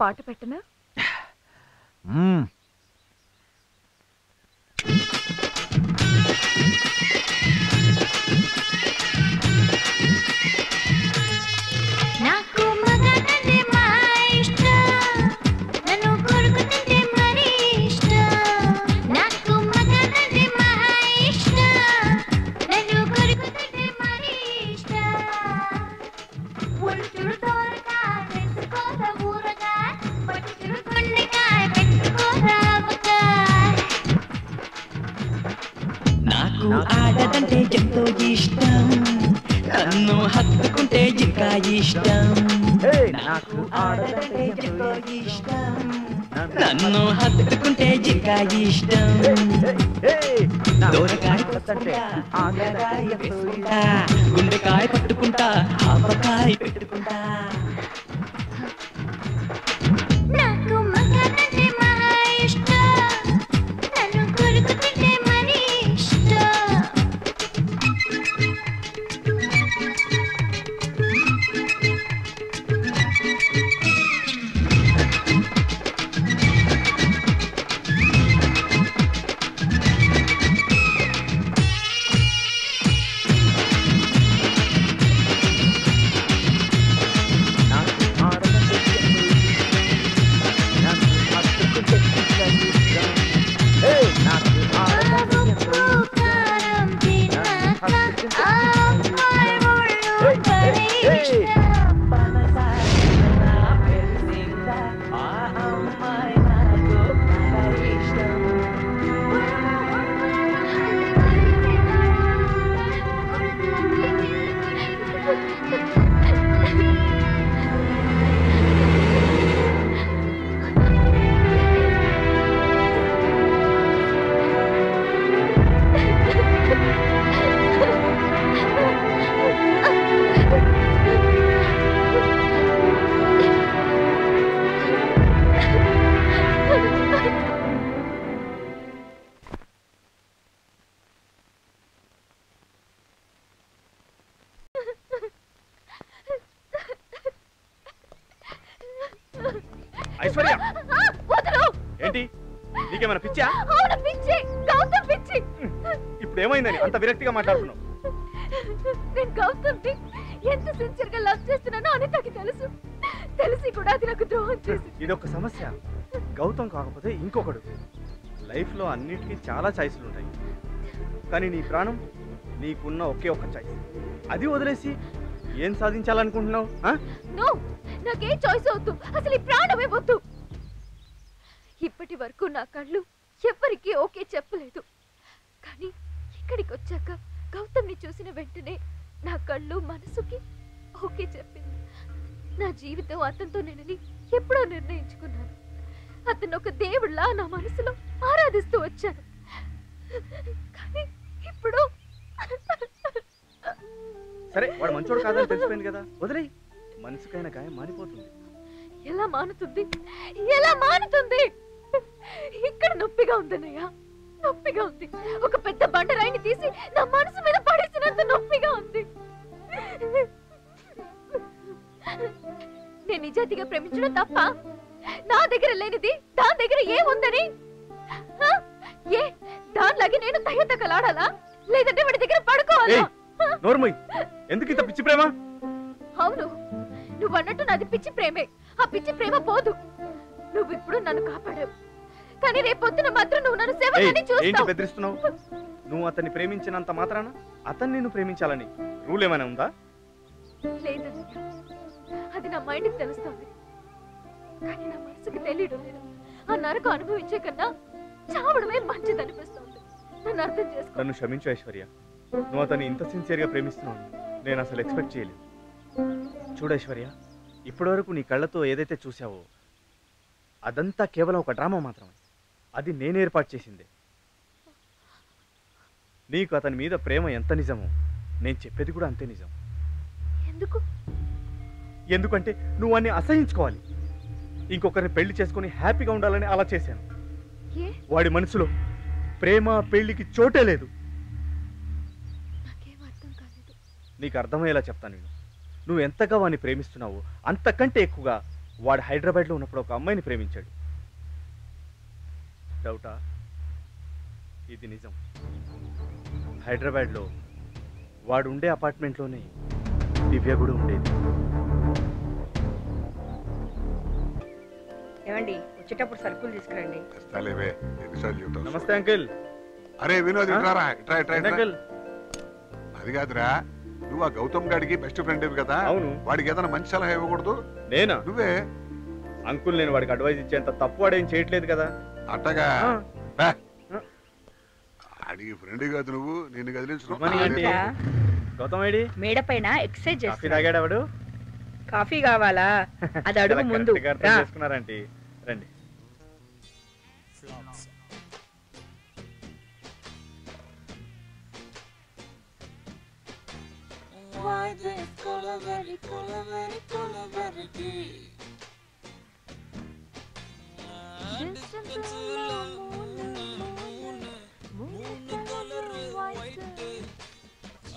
పాట పెట్టనా? ఆడదంటే ఎంతో ఇష్టం, నన్ను హత్తుకుంటే ఇంకా ఇష్టం. నాకు ఆడదంటే ఎంతో ఇష్టం, నన్ను హత్తుకుంటే ఇంకా ఇష్టం. దూరకాయ వేసుకుంటా, గుండెకాయ పట్టుకుంటా, ఆపకాయ పెట్టుకుంటా. ఐశ్వర్య, ఏంటి నీకేమైనా పిచ్చా? ఇప్పుడు ఏమైందని అంత విరక్తిగా మాట్లాడుతున్నావు? నేను గౌతమ్ని ఎంత సిన్సియర్ గా లవ్ చేస్తున్నానో అనితకి తెలుసు. తెలిసి కూడా అది నాకు ద్రోహం చేసి. ఇదొక సమస్య. గౌతమ్ కాకపోతే ఇంకొకడు. లైఫ్ లో అన్నిటికీ చాలా చాయిస్లు ఉంటాయి, కానీ నీ ప్రాణం నీకున్న ఒకే ఒక్క చాయిస్. అది వదిలేసి ఏం సాధించాలనుకుంటున్నావు? నాకేం చాయిస్ అవుతూ అసలు ఈ ప్రాణమే వద్దు. ఇప్పటి వరకు నా కళ్ళు ఎవరికి ఓకే చెప్పలేదు, కానీ ఇక్కడికి వచ్చాక గౌతమ్ని చూసిన వెంటనే నా కళ్ళు మనసుకి ఓకే చెప్పింది. నా జీవితం అతనితో నేనని ఎప్పుడో నిర్ణయించుకున్నాను. అతను ఒక దేవుళ్ళ నా మనసులో ఆరాధిస్తూ వచ్చాను. కానీ ఇప్పుడు సరే, వాడు మంచోడు కాదని తెలిసిపోయింది కదా, వదిలేయ్. మనసుకైన గాయం మానిపోతుంది. ఎలా మానుతుంది? ఎలా మానుతుంది? ఇక్కడ నొప్పిగా ఉందన్నయ్యా, నొప్పిగా ఉంది. ఒక పెద్ద బండరాయిని తీసి నా మనసు మీద పడేసినంత నొప్పిగా ఉంది. నేను నిజాయితీగా ప్రేమించడం తప్ప? నా దగ్గర లేనిది దాని దగ్గర ఏముందని? ఏ దానిలాగే నేను తయ్యతకలాడాలా, లేదంటే వాడి దగ్గర పడుకోవాలా? ఎందుకు ఇంత పిచ్చి ప్రేమ? అవును, నువ్వు అన్నట్టు నాది పిచ్చి ప్రేమే. ఆ పిచ్చి ప్రేమ పోదు. నువ్వు ఇప్పుడు నన్ను కాపాడావు, కానీ రేపొద్దున మాత్రం నువ్వు నన్ను సేవగానే చూస్తావు. బెదిరిస్తున్నావు? నువ్వు అతన్ని ప్రేమించినంత మాత్రాన అతన్ని నేను ప్రేమించాలని రూల్ ఏమైనా ఉందా? లేదన్నయ్య, అది నా మైండ్కి తెలుస్తుంది, కానీ నా మనసుకి తెలియడం లేదు. ఆ నరకం అనుభవించే కన్నా చావడమే మంచిదనిపిస్తుంది. నన్ను అర్థం చేసుకో. నన్ను క్షమించు ఐశ్వర్య, నువ్వు అతన్ని ఇంత సిన్సియర్గా ప్రేమిస్తున్నావు నేను అసలు ఎక్స్పెక్ట్ చేయలేదు. చూడు ఐశ్వర్య, ఇప్పటివరకు నీ కళ్ళతో ఏదైతే చూసావో అదంతా కేవలం ఒక డ్రామా మాత్రమే. అది నేను ఏర్పాటు చేసిందే. నీకు అతని మీద ప్రేమ ఎంత నిజమో నేను చెప్పేది కూడా అంతే నిజం. ఎందుకంటే నువ్వు అన్ని అసహించుకోవాలి. ఇంకొకరిని పెళ్లి చేసుకుని హ్యాపీగా ఉండాలని అలా చేశాను. వాడి మనసులో ప్రేమ పెళ్లికి చోటే లేదు. నీకు అర్థమయ్యేలా చెప్తాను నేను. నువ్వు ఎంతగా వాడిని ప్రేమిస్తున్నావో అంతకంటే ఎక్కువగా వాడు హైదరాబాద్లో ఉన్నప్పుడు ఒక అమ్మాయిని ప్రేమించాడు. డౌటా? ఇది నిజం. హైదరాబాద్లో వాడు ఉండే అపార్ట్మెంట్లోనే దివ్య కూడా ఉండేది. ఏమండి వచ్చేటప్పుడు సరుకులు తీసుకురండి. నమస్తే అంకిల్. అరే వినోద్ ఇట్రారా, ఇట్రా ఇట్రా ఇట్రా. అంకిల్ అది కాదురా, నువ్వు ఆ గౌతమ్ గాడికి బెస్ట్ ఫ్రెండ్ కదా. అవును. వాడికి ఏదైనా మంచి సలహా ఇవ్వకూడదు? నేనా? నువ్వే. అంకుల్ నేను వాడికి అడ్వైజ్ ఇచ్చేంత తప్పు వాడేం చేయట్లేదు కదా. అట్టగా అడిగి ఫ్రెండ్ కాదు నువ్వు, నిన్ను కదిలించు. గౌతమ్ ఐడి మేడ పైన ఎక్సర్సైజ్ కాఫీ చేస్తా. తాగాడు వాడు. కాఫీ కావాలా? అది అడుగు ముందు. చేసుకున్నారంటే రండి.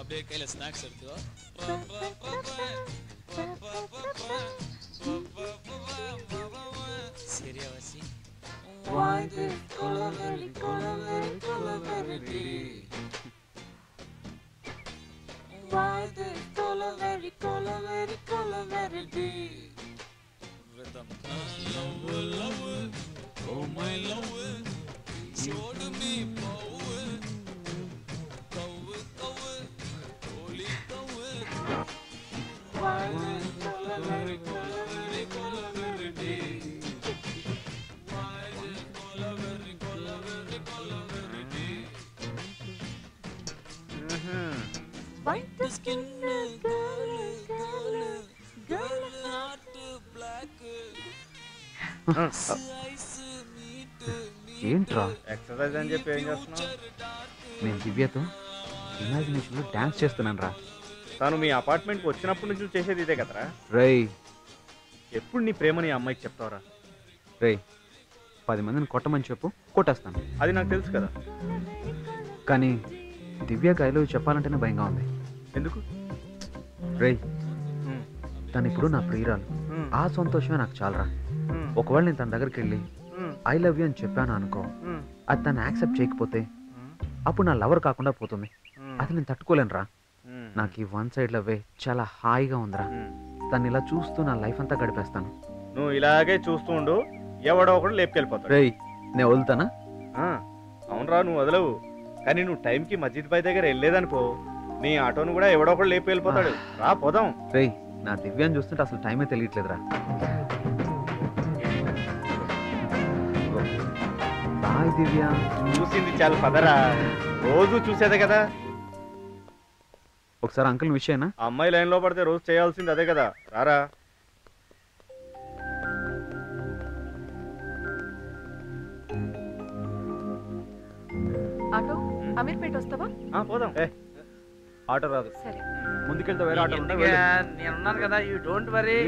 அப்படியே கையில ஸ்நாக்ஸ் எடுத்துக்கோ. சரியா வாசி. Rhythm. Love, love, oh my love, showed me power. ఏంట్రా ఎక్సర్సైజ్ అని చెప్పి ఏం చేస్తున్నావు? నేను దివ్యతో ఇమాజినేషన్లో డాన్స్ చేస్తున్నాను రా. తను మీ అపార్ట్మెంట్కి వచ్చినప్పటి నుంచి చేసేది ఇదే కదరా. రేయ్ ఎప్పుడు నీ ప్రేమని ఆ అమ్మాయికి చెప్తావురా? రేయ్ 10 మందిని కొట్టమని చెప్పు, కొట్టేస్తాను. అది నాకు తెలుసు కదా. కానీ దివ్యకి ఐ లవ్ చెప్పాలంటేనే భయంగా ఉంది. ఎందుకు? రేయ్ తను ఇప్పుడు నా ప్రియురాలు. ఆ సంతోషమే నాకు చాలరా. ఒకవేళ నేను తన దగ్గరికి వెళ్ళి ఐ లవ్ యూ అని చెప్పాను అనుకో, అది తను యాక్సెప్ట్ చేయకపోతే అప్పుడు నా లవర్ కాకుండా పోతుంది. అది నేను తట్టుకోలేనురా. నాకు ఈ వన్ సైడ్ లవ్వే చాలా హాయిగా ఉందిరా. తను ఇలా చూస్తూ నా లైఫ్ అంతా గడిపేస్తాను. నువ్వు ఇలాగే చూస్తూ ఉండు, ఎవడో ఒకడు లేపుకెళ్ళిపోతాడు. రేయ్ నేను వదులుతానా? అవునరా, నువ్వు వదలవు. కానీ నువ్వు టైంకి మస్జిద్ బాయ్ దగ్గర వెళ్ళలేదనుకో, నీ ఆటోను కూడా ఎవడో ఒకడు లేపుకెళ్ళిపోతాడు. రా పోదాం. రేయ్ నా దివ్యాన్ని చూస్తుంటే అసలు టైమే తెలియట్లేదురా. బాయ్ దివ్య. చూసింది చాలా పదరా, రోజు చూసేదే కదా. ఒకసారి అంకుల్ విషయనా? ఆ అమ్మాయి లైన్ లో పడితే రోజు చేయాల్సింది అదే కదా. రారా. ఆటో అమీర్పేట వస్తావా? పోదాం. ఆటో రాదు. సరే ముందుకెళ్తే వేరే ఆటో నేనున్నాను కదా, యూ డోంట్ వరీ.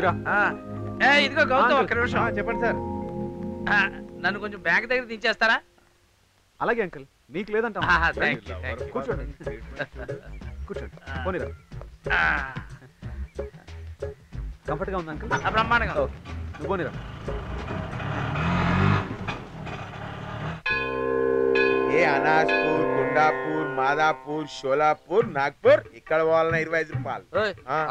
ఇదిగో గౌతమ్ ఒక్క నిమిషం. చెప్పండి సార్. నన్ను కొంచెం బ్యాంక్ దగ్గర దించేస్తారా? అలాగే అంకుల్, మీకు లేదంట. కూర్చోండి కూర్చోండి. పోనీరా. కంఫర్ట్ గా ఉంది అంకుల్? బ్రహ్మాండంగా. నువ్వు పోనీరా. ఏ అనాజ్పూర్, గుండాపూర్, మాదాపూర్, షోలాపూర్, నాగ్పూర్ ఇక్కడ పోవాలన్నా 25 రూపాయలు.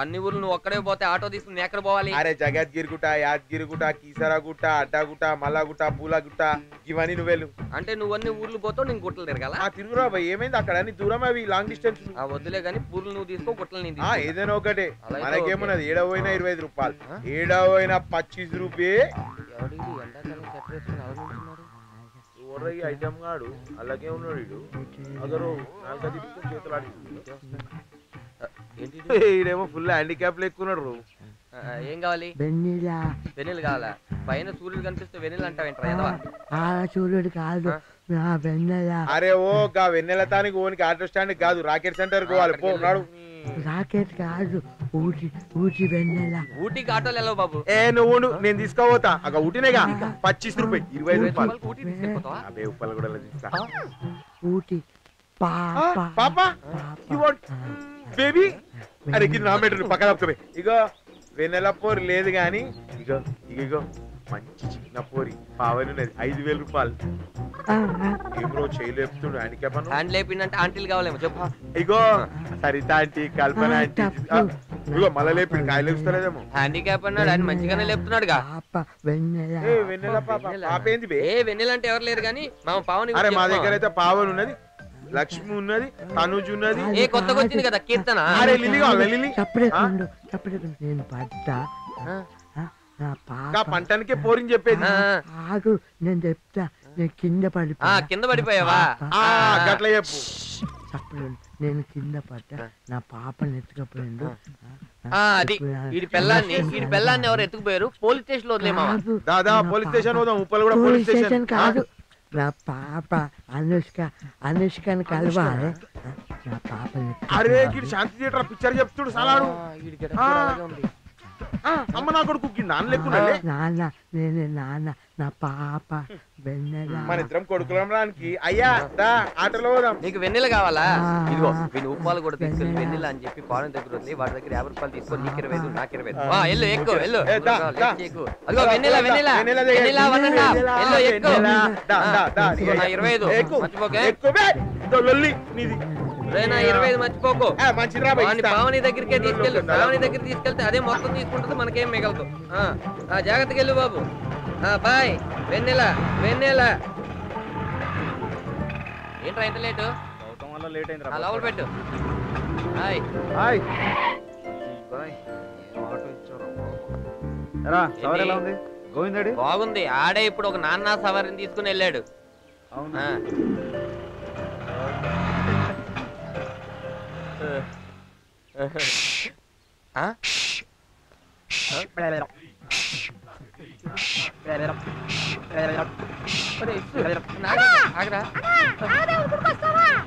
అన్ని ఊర్లు నువ్వు ఒక్కడే పోతే ఆటో తీసుకుని ఎక్కడ పోవాలి? అరే జగద్గిరిగుట్ట, యాదగిరిగుట్ట, కీసరాగుట్ట, అడ్డాగుట్ట, మల్లాగుట్ట, పూలగుట్ట ఇవన్నీ నువ్వేళ్ళు. అంటే నువ్వు అన్ని ఊర్లు పోతావు, నేను గుట్టలు తిరగాల? తిరుగురా బాయ్. ఏమైంది అక్కడ? అన్ని దూరం అవి, లాంగ్ డిస్టెన్స్. వద్దులే గానీ పూర్లు నువ్వు తీసుకో, గుట్టలు నేను తీసుకో. ఏదైనా ఒకటే. మనకేమున్నది, ఏడవైనా 25 రూపాయలు, ఏడవైనా 25 రూపాయలు. ఐటమ్ గాడు అలాగే ఉన్నాడు. ఈడేమో ఫుల్ హ్యాండిక్యాప్ లెక్కున్నాడు. ఏం కావాలి? వెన్నెలు కావాలా? పైన సూర్యుడు కనిపిస్తే వెన్నెలు అంటావేంట్రా? సూర్యుడు కాదు, అరే ఓ గా వెన్నెల తానికి ఓనికి ఆటో స్టాండ్ కాదు, రాకెట్ సెంటర్ పోవాలి. పోన్నాడు. రాకెట్ కాదు, ఊటీ. ఊటీ వెన్నెల. ఊటీకి ఆటోలు ఎలా బాబు? నువ్వు నేను తీసుకోపోతా. అక్కడ ఊటీనేగా 25 రూపాయలు, 25 రూపాయలు. ఊటీ తీసుకెళ్ళిపోతావా? అదే ఉప్పలు కూడా తీస్తా. ఊటీ పాపా బేబీ. అరే ఇది నా మెట్టు పక్కన. ఇగో వెన్నెల పోరు లేదు గాని, ఇగో ఈ ఇగో మంచి చిన్న పోరి పావనున్నది 5,000 రూపాయలు. ఏం బ్రో చేయి లేపుతుండు హ్యాండిక్యాప్ అను? హ్యాండ్ లేపిందంటే ఆంటీలు కావాలేమో చెప్పు. ఇగో సరిత ఆంటీ, కల్పన ఆంటీ, ఇగో మళ్ళా లేపి కాయలు లేపుస్తలేదేమో. హ్యాండిక్యాప్ అన్నాడు ఆయన మంచిగానే లేపుతున్నాడుగా. వెన్నెల పాప ఏంది బే? వెన్నెల అంటే ఎవరు లేరు కానీ మా పావని. అరే మా దగ్గర అయితే పావన్ ఉన్నది, లక్ష్మి ఉన్నది, తనుజ్ ఉన్నది. ఏ కొత్తగా వచ్చింది కదా కీర్తన. అరే లిల్లీ కావాలి లిల్లీ. నేను పడ్డా పంటానికే పోరిని చెప్పేది. ఆగు నేను చెప్తా. నేను కింద పడిపోయావా? గట్ల చెప్పు. నేను కింద పడ్డా, నా పాపని ఎత్తుకపోయిండు. అది వీడి పెళ్ళాన్ని ఎవరు ఎత్తుకుపోయారు? పోలీస్ స్టేషన్ లో వదిలేమా? దాదా పోలీస్ స్టేషన్ పోదాం. ఉప్పలు కూడా పోలీస్ స్టేషన్ కాదు. నా పాప అనుష్కని కలవాలి. నా పాపని. అరే శాంతి థియేటర్ పిక్చర్ చెప్తుడు సలాడు. అమ్మ నా కొడుకు నాన్న లేకున్నాడే. నాన్న నేనే నాన్న. నా పాప వెన్నెల. మన ఇద్దరం కొడుకులం రానికి. అయ్యా దా ఆటలో పోదాం. నీకు వెన్నెల కావాలా? ఇదిగో వీళ్ళు ఉప్పాలు కూడా తీసుకెళ్ళి వెన్నెల అని చెప్పి పాలన దగ్గర వదిలి వాడి దగ్గర 50 రూపాయలు తీసుకొని నీకు 25 నాకు 25. ఎల్లు ఎక్కువ వెళ్ళు. అదిగో వెన్నెల వెన్నెల వెన్నెల వనండా ఎల్లు ఎక్కువ. నా 25 మర్చిపోకే. నా 25 మర్చిపోకు. పావని దగ్గరికే తీసుకెళ్ళు. పావని దగ్గర తీసుకెళ్తే అదే మొత్తం తీసుకుంటుంది, మనకేం మిగలదు. జాగ్రత్తగా వెళ్ళు బాబు. బాయ్. వెన్నెల వెన్నెల. ఏంట్రా ఇంత లేటు? లోపల పెట్టు. Hi hi. గోవిందడి బాగుంది. ఆడే ఇప్పుడు ఒక నాన్న సవారిని తీసుకుని వెళ్ళాడు.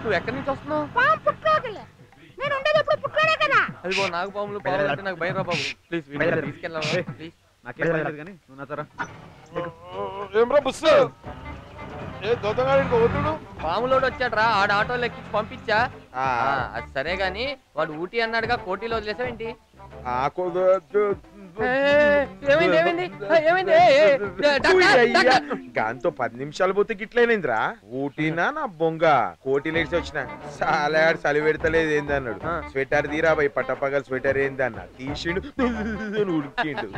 నువ్వు ఎక్కడి నుంచి వస్తున్నావు? అదిగో నాకు పాములు పాములు నాకు భయం రా బాబు. Please తీసుకెళ్ళావా please? నాకేం కానీ నువ్వు నాతోరా. పాములోడు వచ్చాడు రా. ఆడ ఆటోలో ఎక్కించి పంపించా. అది సరే గాని వాడు ఊటీ అన్నాడుగా, కోటీలో వదిలేసావేంటి? గాంతో 10 నిమిషాలు పోతే గిట్లైందిరా. ఊటీనా నా బొంగ కోటి లేచి వచ్చిన సాలాడు చలి పెడతలేదు ఏంది అన్నాడు. స్వెటర్ తీరా పోయి పట్టపగలు స్వెటర్ ఏంది అన్నా తీసిండు ఉడికిండు.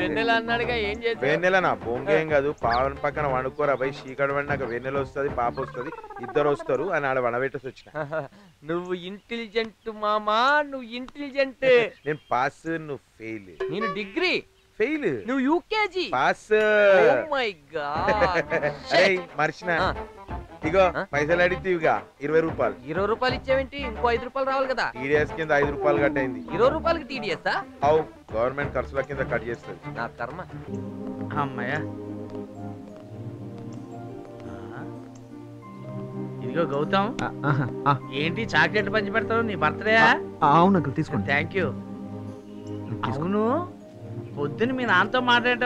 వెన్నెల అన్నాడుగా ఏం చేసి? వెన్నెల నా బొంగ ఏం కాదు. పావన పక్కన వండుకోరా పోయి. చీకటి పడినాక వెన్నెల వస్తుంది, పాప వస్తుంది, ఇద్దరు వస్తారు అని ఆడ వనబెట్టేసి వచ్చిన. నువ్వు ఇంటెలిజెంట్ మామా, నువ్వు ఇంటెలిజెంట్. నేను పాస్, నువ్వు ఫెయిల్. నేను డిగ్రీ ఫెయిల్, నువ్వు UKG pass. Oh my God. మర్చిన ఇగో పైసలు అడిగితేవిగా 20 రూపాయలు. 20 రూపాయలు ఇచ్చావేంటి? ఇంకో 5 రూపాయలు రావాలి కదా. టీడీఎస్ కింద 5 రూపాయలు కట్ అయింది. 20 రూపాయలకి టీడీఎస్? అవు గవర్నమెంట్ ఖర్చుల కింద కట్ చేస్తుంది. నా కర్మ. అమ్మయ్య ఇదిగో గౌతమ్, ఏంటి చాక్లెట్ పంచి పెడతావు? నీ బర్త్డే? అవును తీసుకోండి. Thank you. అవును పొద్దున్న మీ నాన్నతో మాట్లాడే